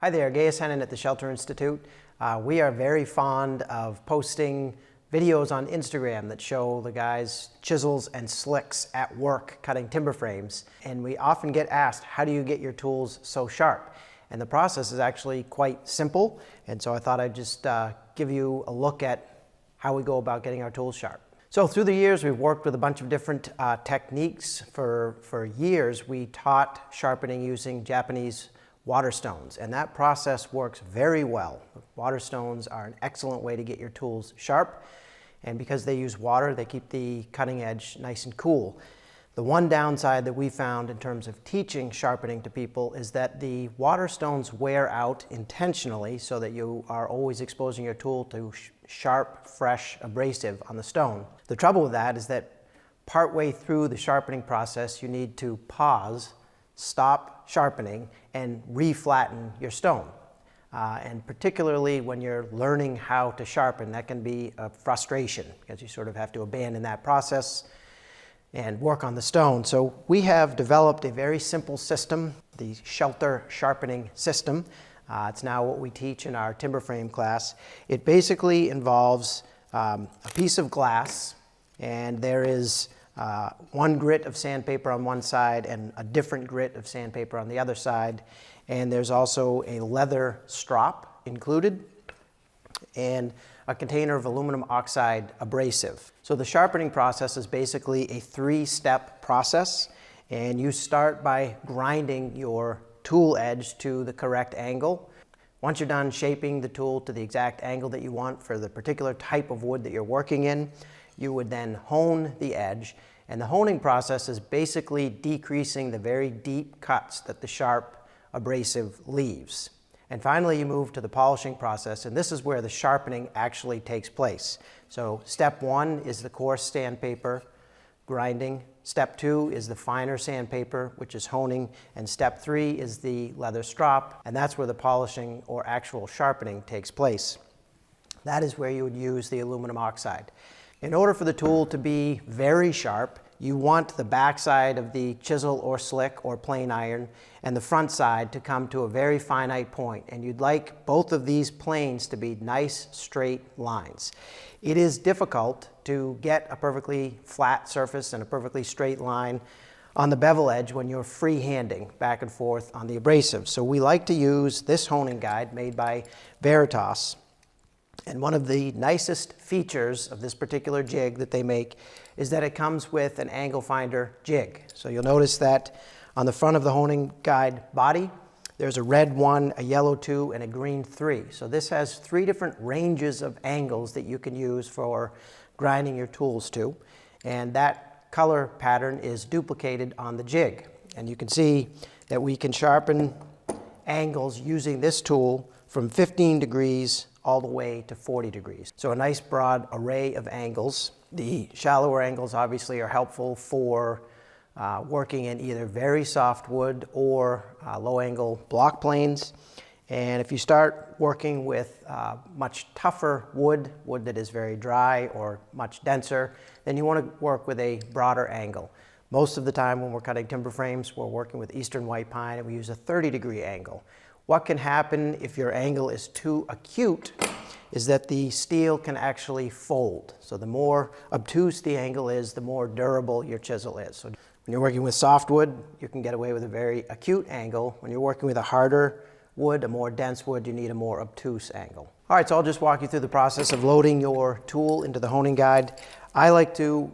Hi there, Gaius Hennon at the Shelter Institute. We are very fond of posting videos on Instagram that show the guys' chisels and slicks at work cutting timber frames. And we often get asked, how do you get your tools so sharp? And the process is actually quite simple. And so I thought I'd just give you a look at how we go about getting our tools sharp. So through the years, we've worked with a bunch of different techniques. For years, we taught sharpening using Japanese water stones, and that process works very well. Water stones are an excellent way to get your tools sharp, and because they use water, they keep the cutting edge nice and cool. The one downside that we found in terms of teaching sharpening to people is that the water stones wear out intentionally so that you are always exposing your tool to sharp, fresh abrasive on the stone. The trouble with that is that partway through the sharpening process, you need to pause, stop sharpening, and re-flatten your stone. And particularly when you're learning how to sharpen, that can be a frustration because you sort of have to abandon that process and work on the stone. So we have developed a very simple system, the Shelter Sharpening System. It's now what we teach in our timber frame class. It basically involves a piece of glass, and there is one grit of sandpaper on one side and a different grit of sandpaper on the other side. And there's also a leather strop included and a container of aluminum oxide abrasive. So the sharpening process is basically a three-step process, and you start by grinding your tool edge to the correct angle. Once you're done shaping the tool to the exact angle that you want for the particular type of wood that you're working in, you would then hone the edge, and the honing process is basically decreasing the very deep cuts that the sharp abrasive leaves. And finally, you move to the polishing process, and this is where the sharpening actually takes place. So step one is the coarse sandpaper grinding. Step two is the finer sandpaper, which is honing. And step three is the leather strop, and that's where the polishing or actual sharpening takes place. That is where you would use the aluminum oxide. In order for the tool to be very sharp, you want the backside of the chisel or slick or plane iron and the front side to come to a very finite point, and you'd like both of these planes to be nice straight lines. It is difficult to get a perfectly flat surface and a perfectly straight line on the bevel edge when you're free-handing back and forth on the abrasive. So we like to use this honing guide made by Veritas. And one of the nicest features of this particular jig that they make is that it comes with an angle finder jig. So you'll notice that on the front of the honing guide body, there's a red 1, a yellow 2, and a green 3. So this has 3 different ranges of angles that you can use for grinding your tools to. And that color pattern is duplicated on the jig. And you can see that we can sharpen angles using this tool from 15 degrees all the way to 40 degrees. So a nice broad array of angles. The shallower angles obviously are helpful for working in either very soft wood or low angle block planes. And if you start working with much tougher wood that is very dry or much denser, then you want to work with a broader angle. Most of the time when we're cutting timber frames, we're working with eastern white pine and we use a 30-degree angle. What can happen if your angle is too acute is that the steel can actually fold. So the more obtuse the angle is, the more durable your chisel is. So when you're working with softwood, you can get away with a very acute angle. When you're working with a harder wood, a more dense wood, you need a more obtuse angle. All right, so I'll just walk you through the process of loading your tool into the honing guide. I like to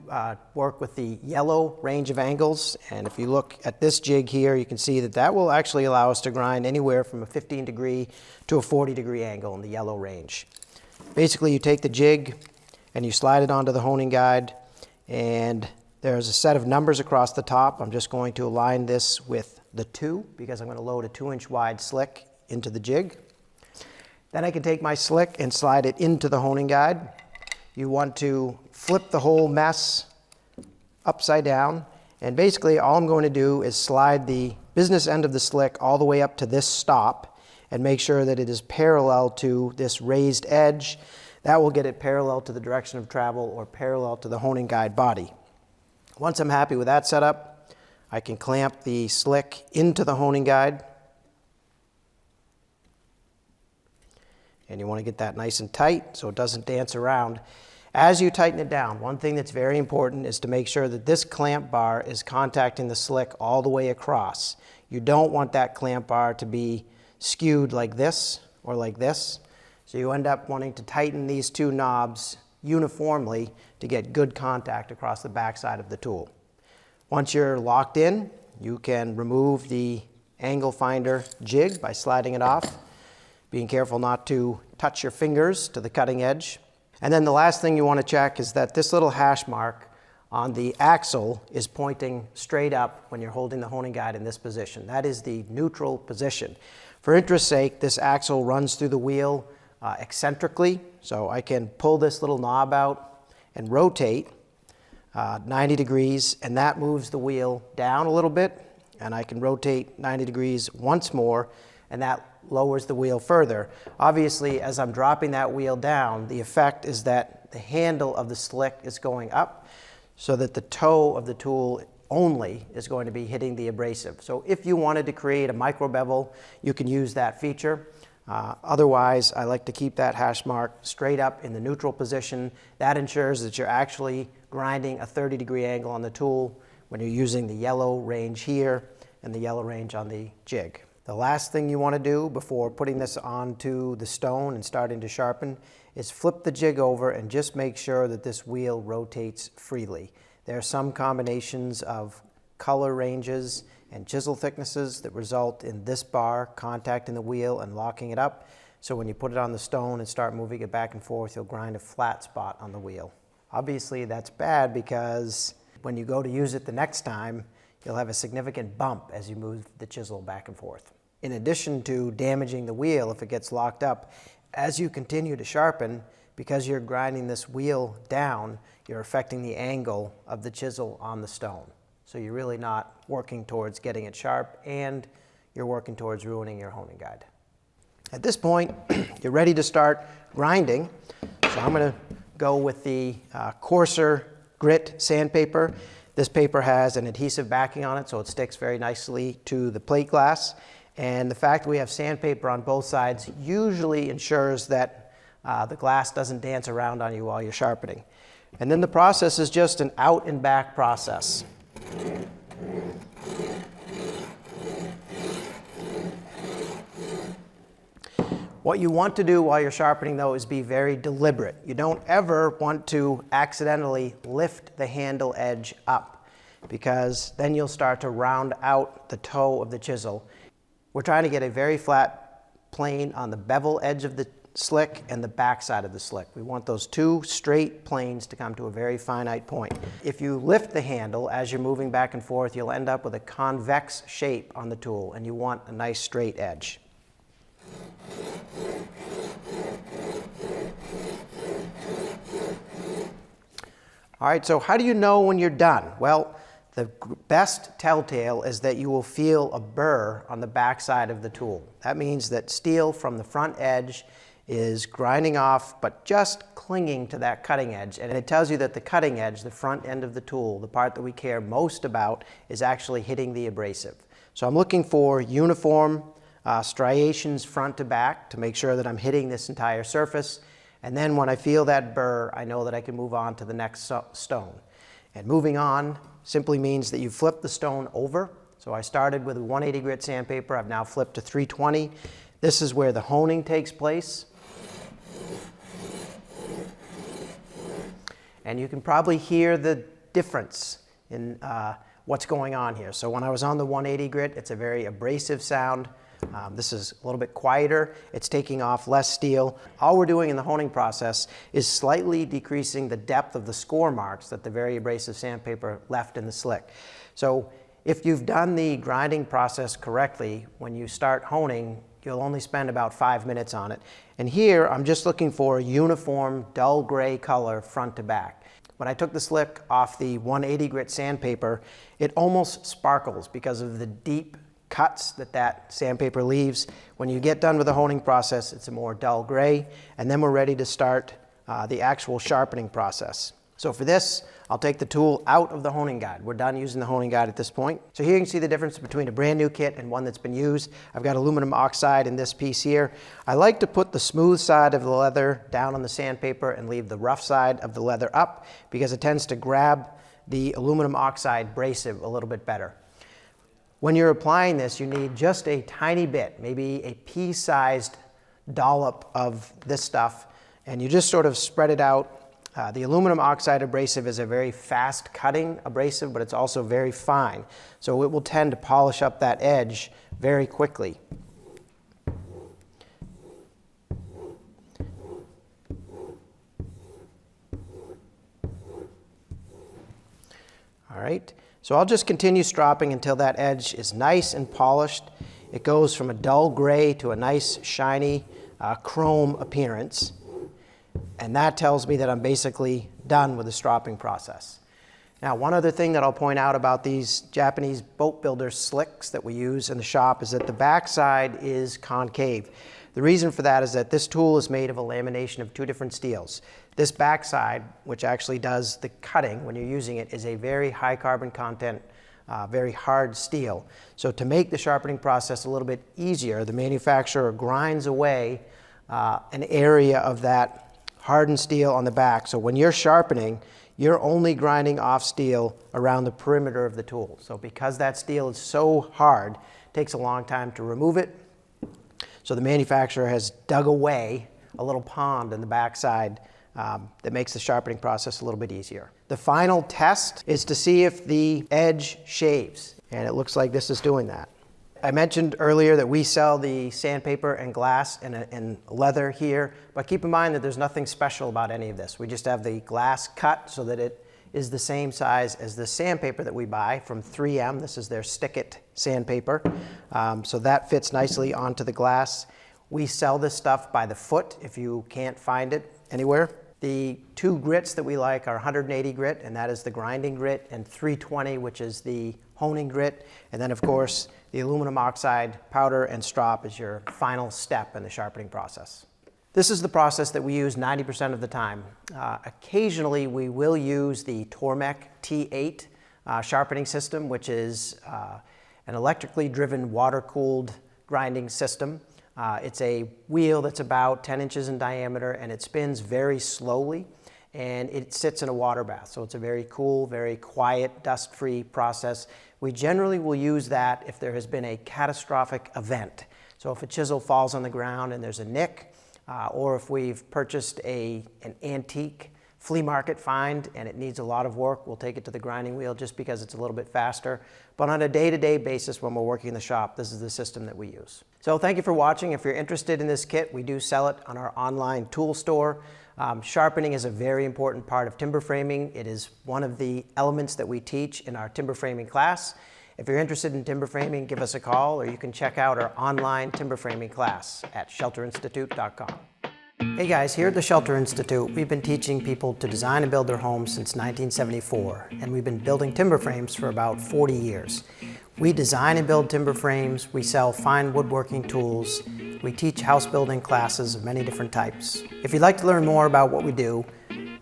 work with the yellow range of angles, and if you look at this jig here, you can see that that will actually allow us to grind anywhere from a 15-degree to a 40-degree angle in the yellow range. Basically, you take the jig and you slide it onto the honing guide, and there's a set of numbers across the top. I'm just going to align this with the 2 because I'm going to load a 2-inch wide slick into the jig. Then I can take my slick and slide it into the honing guide. You want to flip the whole mess upside down, and basically all I'm going to do is slide the business end of the slick all the way up to this stop and make sure that it is parallel to this raised edge. That will get it parallel to the direction of travel or parallel to the honing guide body. Once I'm happy with that setup, I can clamp the slick into the honing guide and you want to get that nice and tight so it doesn't dance around. As you tighten it down, one thing that's very important is to make sure that this clamp bar is contacting the slick all the way across. You don't want that clamp bar to be skewed like this or like this. So you end up wanting to tighten these two knobs uniformly to get good contact across the backside of the tool. Once you're locked in, you can remove the angle finder jig by sliding it off, being careful not to touch your fingers to the cutting edge. And then the last thing you want to check is that this little hash mark on the axle is pointing straight up when you're holding the honing guide in this position. That is the neutral position. For interest's sake, this axle runs through the wheel eccentrically, so I can pull this little knob out and rotate 90 degrees, and that moves the wheel down a little bit, and I can rotate 90 degrees once more, and that lowers the wheel further. Obviously, as I'm dropping that wheel down, the effect is that the handle of the slick is going up so that the toe of the tool only is going to be hitting the abrasive. So if you wanted to create a micro bevel, you can use that feature. Otherwise, I like to keep that hash mark straight up in the neutral position. That ensures that you're actually grinding a 30-degree angle on the tool when you're using the yellow range here and the yellow range on the jig. The last thing you want to do before putting this onto the stone and starting to sharpen is flip the jig over and just make sure that this wheel rotates freely. There are some combinations of color ranges and chisel thicknesses that result in this bar contacting the wheel and locking it up. So when you put it on the stone and start moving it back and forth, you'll grind a flat spot on the wheel. Obviously, that's bad because when you go to use it the next time, you'll have a significant bump as you move the chisel back and forth. In addition to damaging the wheel if it gets locked up, as you continue to sharpen, because you're grinding this wheel down, you're affecting the angle of the chisel on the stone. So you're really not working towards getting it sharp, and you're working towards ruining your honing guide. At this point, you're ready to start grinding. So I'm going to go with the coarser grit sandpaper. This paper has an adhesive backing on it, so it sticks very nicely to the plate glass. And the fact that we have sandpaper on both sides usually ensures that the glass doesn't dance around on you while you're sharpening. And then the process is just an out and back process. What you want to do while you're sharpening, though, is be very deliberate. You don't ever want to accidentally lift the handle edge up, because then you'll start to round out the toe of the chisel. We're trying to get a very flat plane on the bevel edge of the slick and the back side of the slick. We want those two straight planes to come to a very finite point. If you lift the handle as you're moving back and forth, you'll end up with a convex shape on the tool, and you want a nice straight edge. All right, so how do you know when you're done? Well, the best telltale is that you will feel a burr on the back side of the tool. That means that steel from the front edge is grinding off, but just clinging to that cutting edge. And it tells you that the cutting edge, the front end of the tool, the part that we care most about, is actually hitting the abrasive. So I'm looking for uniform striations front to back to make sure that I'm hitting this entire surface. And then when I feel that burr, I know that I can move on to the next stone. And moving on simply means that you flip the stone over. So I started with a 180 grit sandpaper. I've now flipped to 320. This is where the honing takes place. And you can probably hear the difference in what's going on here. So when I was on the 180 grit, it's a very abrasive sound. This is a little bit quieter. It's taking off less steel. All we're doing in the honing process is slightly decreasing the depth of the score marks that the very abrasive sandpaper left in the slick. So if you've done the grinding process correctly, when you start honing, you'll only spend about 5 minutes on it. And here, I'm just looking for a uniform dull gray color front to back. When I took the slick off the 180 grit sandpaper, it almost sparkles because of the deep cuts that sandpaper leaves. When you get done with the honing process, it's a more dull gray, and then we're ready to start the actual sharpening process. So for this, I'll take the tool out of the honing guide. We're done using the honing guide at this point. So here you can see the difference between a brand new kit and one that's been used. I've got aluminum oxide in this piece here. I like to put the smooth side of the leather down on the sandpaper and leave the rough side of the leather up because it tends to grab the aluminum oxide abrasive a little bit better. When you're applying this, you need just a tiny bit, maybe a pea-sized dollop of this stuff, and you just sort of spread it out. The aluminum oxide abrasive is a very fast cutting abrasive, but it's also very fine. So it will tend to polish up that edge very quickly. All right, so I'll just continue stropping until that edge is nice and polished. It goes from a dull gray to a nice shiny chrome appearance. And that tells me that I'm basically done with the stropping process. Now, one other thing that I'll point out about these Japanese boat builder slicks that we use in the shop is that the backside is concave. The reason for that is that this tool is made of a lamination of two different steels. This backside, which actually does the cutting when you're using it, is a very high carbon content, very hard steel. So to make the sharpening process a little bit easier, the manufacturer grinds away an area of that hardened steel on the back. So when you're sharpening, you're only grinding off steel around the perimeter of the tool. So because that steel is so hard, it takes a long time to remove it. So the manufacturer has dug away a little pond in the backside that makes the sharpening process a little bit easier. The final test is to see if the edge shaves, and it looks like this is doing that. I mentioned earlier that we sell the sandpaper and glass and leather here, but keep in mind that there's nothing special about any of this. We just have the glass cut so that it is the same size as the sandpaper that we buy from 3M. This is their Stick-It sandpaper. So that fits nicely onto the glass. We sell this stuff by the foot if you can't find it anywhere. The two grits that we like are 180 grit, and that is the grinding grit, and 320, which is the honing grit. And then, of course, the aluminum oxide powder and strop is your final step in the sharpening process. This is the process that we use 90% of the time. Occasionally, we will use the Tormek T8 sharpening system, which is an electrically driven, water-cooled grinding system. It's a wheel that's about 10 inches in diameter, and it spins very slowly, and it sits in a water bath. So it's a very cool, very quiet, dust-free process. We generally will use that if there has been a catastrophic event. So if a chisel falls on the ground and there's a nick, or if we've purchased an antique flea market find and it needs a lot of work, we'll take it to the grinding wheel just because it's a little bit faster. But on a day-to-day basis when we're working in the shop, this is the system that we use. So thank you for watching. If you're interested in this kit, we do sell it on our online tool store. Sharpening is a very important part of timber framing. It is one of the elements that we teach in our timber framing class. If you're interested in timber framing, give us a call, or you can check out our online timber framing class at shelterinstitute.com. Hey guys, here at the Shelter Institute, we've been teaching people to design and build their homes since 1974, and we've been building timber frames for about 40 years. We design and build timber frames, we sell fine woodworking tools, we teach house building classes of many different types. If you'd like to learn more about what we do,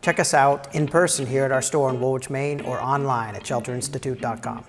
check us out in person here at our store in Woolwich, Maine, or online at shelterinstitute.com.